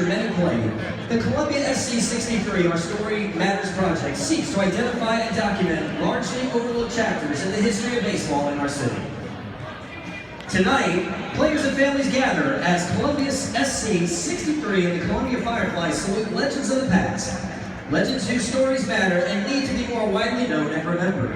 after many played, the Columbia SC 63 Our Story Matters project seeks to identify and document largely overlooked chapters in the history of baseball in our city. Tonight, players and families gather as Columbia SC 63 and the Columbia Fireflies salute legends of the past, legends whose stories matter and need to be more widely known and remembered.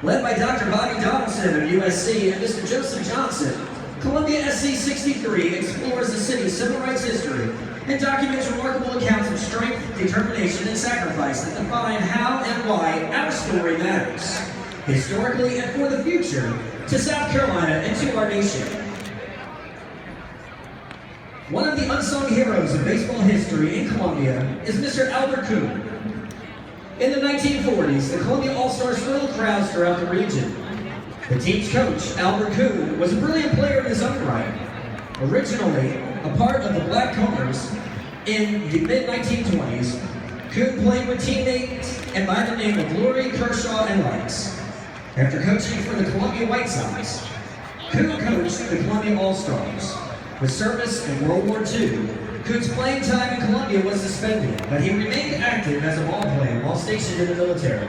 Led by Dr. Bobby Donaldson of USC and Mr. Joseph Johnson, Columbia SC 63 explores the city's civil rights history and documents remarkable accounts of strength, determination, and sacrifice that define how and why our story matters, historically and for the future, to South Carolina and to our nation. One of the unsung heroes of baseball history in Columbia is Mr. Albert Kuhn. In the 1940s, the Columbia All-Stars thrilled crowds throughout the region. The team's coach, Albert Kuhn, was a brilliant player in his own right. Originally a part of the Black Combers in the mid-1920s, Kuhn played with teammates and by the name of Glory, Kershaw, and Likes. After coaching for the Columbia White Sox, Kuhn coached the Columbia All-Stars. With service in World War II, Kuhn's playing time in Columbia was suspended, but he remained active as a ball player while stationed in the military.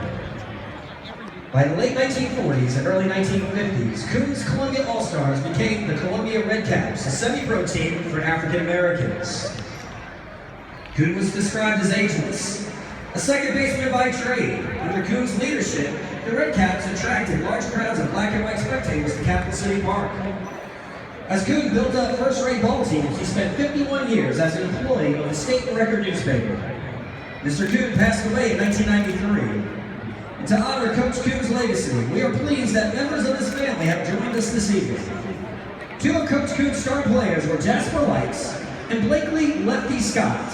By the late 1940s and early 1950s, Kuhn's Columbia All-Stars became the Columbia Redcaps, a semi-pro team for African Americans. Kuhn was described as ageless, a second baseman by trade. Under Kuhn's leadership, the Redcaps attracted large crowds of black and white spectators to Capital City Park. As Kuhn built up first-rate ball teams, he spent 51 years as an employee of the State and Record newspaper. Mr. Kuhn passed away in 1993. And to honor Coach Kuhn's legacy, we are pleased that members of his family have joined us this evening. Two of Coach Kuhn's star players were Jasper Likes and Blakely Lefty Scott.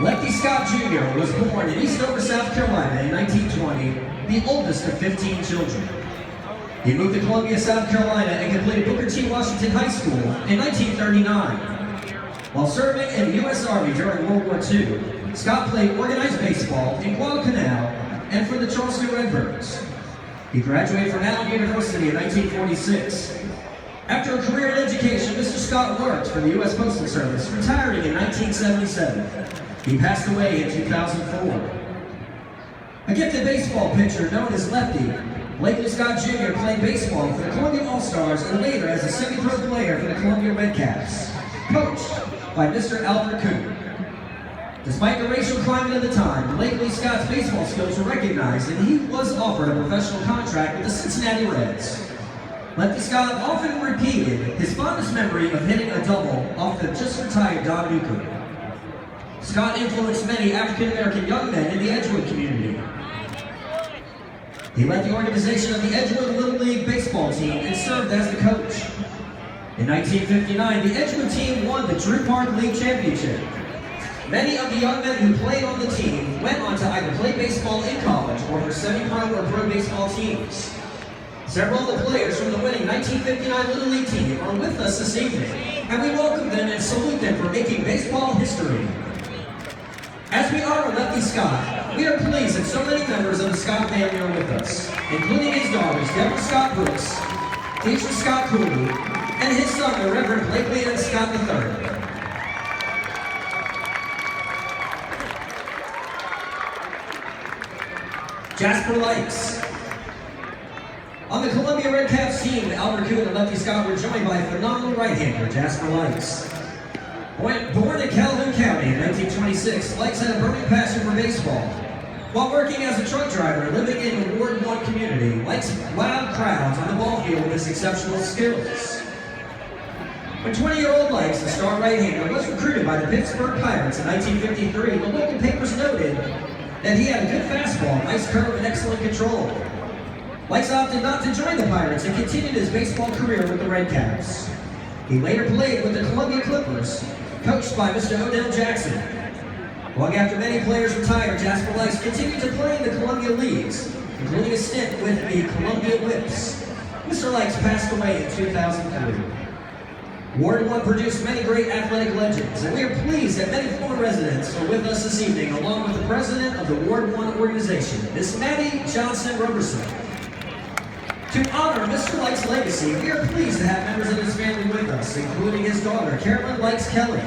Lefty Scott Jr. was born in Eastover, South Carolina in 1920, the oldest of 15 children. He moved to Columbia, South Carolina and completed Booker T. Washington High School in 1939. While serving in the U.S. Army during World War II, Scott played organized baseball in Guadalcanal and for the Charleston Redbirds. He graduated from Allen University in 1946. After a career in education, Mr. Scott worked for the U.S. Postal Service, retiring in 1977. He passed away in 2004. A gifted baseball pitcher known as Lefty, Blakely Scott Jr. played baseball for the Columbia All-Stars and later as a semi-pro player for the Columbia Redcaps, coached by Mr. Albert Kuhn. Despite the racial climate of the time, Blakely Scott's baseball skills were recognized and he was offered a professional contract with the Cincinnati Reds. Lefty Scott often repeated his fondest memory of hitting a double off the just-retired Don Newcomb. Scott influenced many African-American young men in the Edgewood community. He led the organization of the Edgewood Little League baseball team and served as the coach. In 1959, the Edgewood team won the Drew Park League Championship. Many of the young men who played on the team went on to either play baseball in college or for semi-pro or pro baseball teams. Several of the players from the winning 1959 Little League team are with us this evening, and we welcome them and salute them for making baseball history. As we honor Lefty Scott, we are pleased that so many members of the Scott family are with us, including his daughters, Deborah Scott Brooks, Deidre Scott Cooley, and his son, the Reverend Blakely N. Scott III. Jasper Likes. On the Columbia Redcaps team, Albert Kuhn and Lefty Scott were joined by a phenomenal right-hander, Jasper Likes. Born in Calhoun County in 1926, Likes had a burning passion for baseball. While working as a truck driver living in the Ward 1 community, Likes wowed crowds on the ball field with his exceptional skills. When 20-year-old Likes, a star right-hander, was recruited by the Pittsburgh Pirates in 1953, the local papers noted that he had a good fastball, nice curve, and excellent control. Likes opted not to join the Pirates and continued his baseball career with the Redcaps. He later played with the Columbia Clippers, coached by Mr. Odell Jackson. Long after many players retired, Jasper Likes continued to play in the Columbia Leagues, including a stint with the Columbia Whips. Mr. Likes passed away in 2003. Ward 1 produced many great athletic legends, and we are pleased that many former residents are with us this evening, along with the president of the Ward 1 organization, Miss Maddie Johnson Roberson. To honor Mr. Likes' legacy, legacy, we are pleased to have members of his family with us, including his daughter, Carolyn Likes Kelly.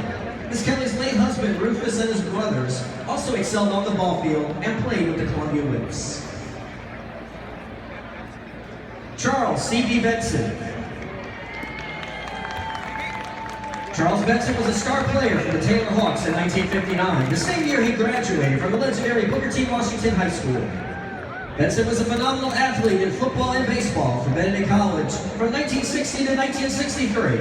Miss Kelly's late husband, Rufus, and his brothers also excelled on the ball field and played with the Columbia Whips. Charles C.B. Benson. Charles Benson was a star player for the Taylor Hawks in 1959, the same year he graduated from the legendary Booker T. Washington High School. Benson was a phenomenal athlete in football and baseball for Benedict College from 1960 to 1963.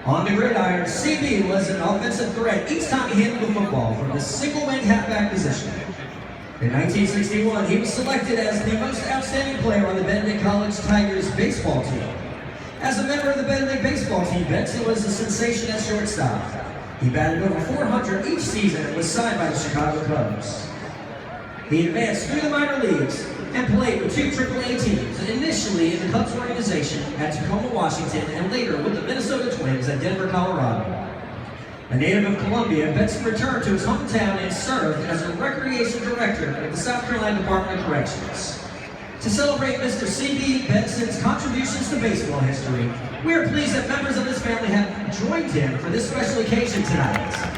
On the gridiron, CB was an offensive threat each time he handled the football from the single-wing halfback position. In 1961, he was selected as the most outstanding player on the Benedict College Tigers baseball team. As a member of the Benedict baseball team, Benson was a sensation at shortstop. He batted over 400 each season and was signed by the Chicago Cubs. He advanced through the minor leagues and played with 2 AAA teams, initially in the Cubs organization at Tacoma, Washington, and later with the Minnesota Twins at Denver, Colorado. A native of Columbia, Benson returned to his hometown and served as a recreation director at the South Carolina Department of Corrections. To celebrate Mr. C.B. Benson's contributions to baseball history, we are pleased that members of his family have joined him for this special occasion tonight.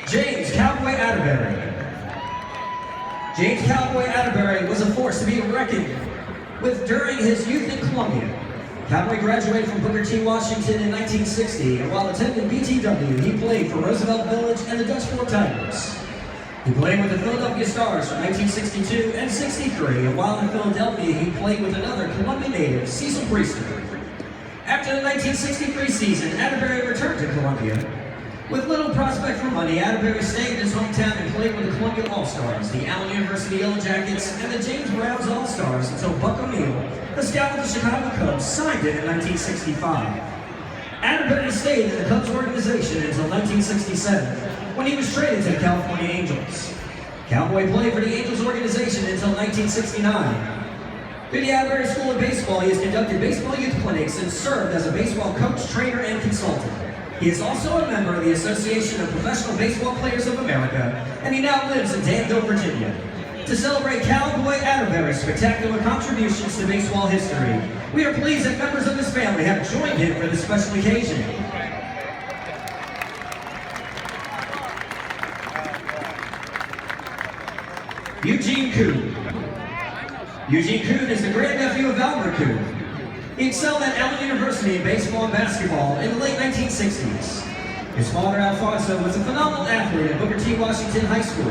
James Cowboy Atterbury. James Cowboy Atterbury was a force to be reckoned with during his youth in Columbia. Cowboy graduated from Booker T. Washington in 1960, and while attending BTW, he played for Roosevelt Village and the Dutch Fork Tigers. He played with the Philadelphia Stars from 1962 and 63, and while in Philadelphia, he played with another Columbia native, Cecil Priester. After the 1963 season, Atterbury returned to Columbia. With little prospect for money, Atterbury stayed in his hometown and played with the Columbia All-Stars, the Allen University Yellow Jackets, and the James Browns All-Stars until Buck O'Neil, the scout with the Chicago Cubs, signed it in 1965. Atterbury stayed in the Cubs organization until 1967, when he was traded to the California Angels. Cowboy played for the Angels organization until 1969. Through the Atterbury School of Baseball, he has conducted baseball youth clinics and served as a baseball coach, trainer, and consultant. He is also a member of the Association of Professional Baseball Players of America, and he now lives in Danville, Virginia. To celebrate Cowboy Atterbury's spectacular contributions to baseball history, we are pleased that members of his family have joined him for this special occasion. Eugene Kuhn. Eugene Kuhn is the grandnephew of Albert Kuhn. He excelled at Allen University in baseball and basketball in the late 1960s. His father, Alfonso, was a phenomenal athlete at Booker T. Washington High School.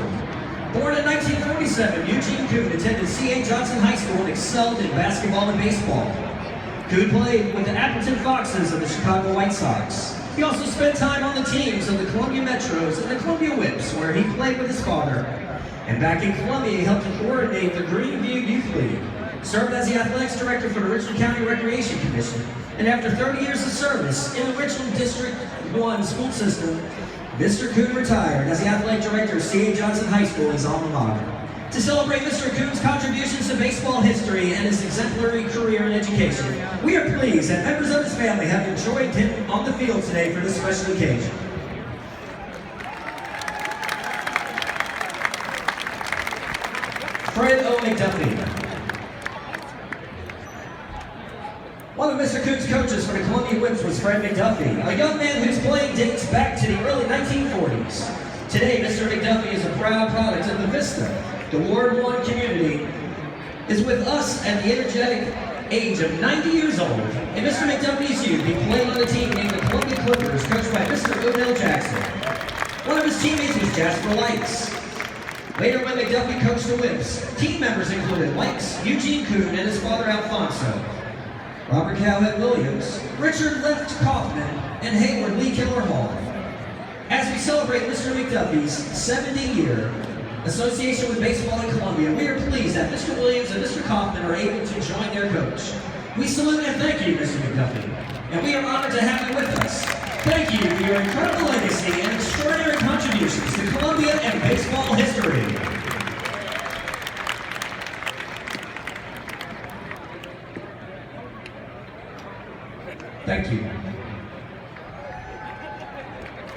Born in 1947, Eugene Kuhn attended C.A. Johnson High School and excelled in basketball and baseball. Kuhn played with the Appleton Foxes of the Chicago White Sox. He also spent time on the teams of the Columbia Metros and the Columbia Whips, where he played with his father. And back in Columbia, he helped to coordinate the Greenview Youth League, served as the athletics director for the Richland County Recreation Commission, and after 30 years of service in the Richland District 1 school system, Mr. Kuhn retired as the athletic director of C.A. Johnson High School, his alma mater. To celebrate Mr. Kuhn's contributions to baseball history and his exemplary career in education, we are pleased that members of his family have joined him on the field today for this special occasion. Fred O. McDuffie. One of Mr. Kuhn's coaches for the Columbia Whips was Fred McDuffie, a young man whose playing dates back to the early 1940s. Today, Mr. McDuffie is a proud product of the Vista. The Ward 1 community is with us at the energetic age of 90 years old. In Mr. McDuffie's youth, he played on a team named the Columbia Clippers, coached by Mr. Odell Jackson. One of his teammates was Jasper Likes. Later, when McDuffie coached the Whips, team members included Likes, Eugene Kuhn, and his father Alfonso, Robert Cowhead Williams, Richard Left Kaufman, and Hayward Lee Killer Hall. As we celebrate Mr. McDuffie's 70-year association with baseball in Columbia, we are pleased that Mr. Williams and Mr. Kaufman are able to join their coach. We salute and thank you, Mr. McDuffie, and we are honored to have you with us. Thank you for your incredible legacy and extraordinary contributions to Columbia and baseball history. Thank you.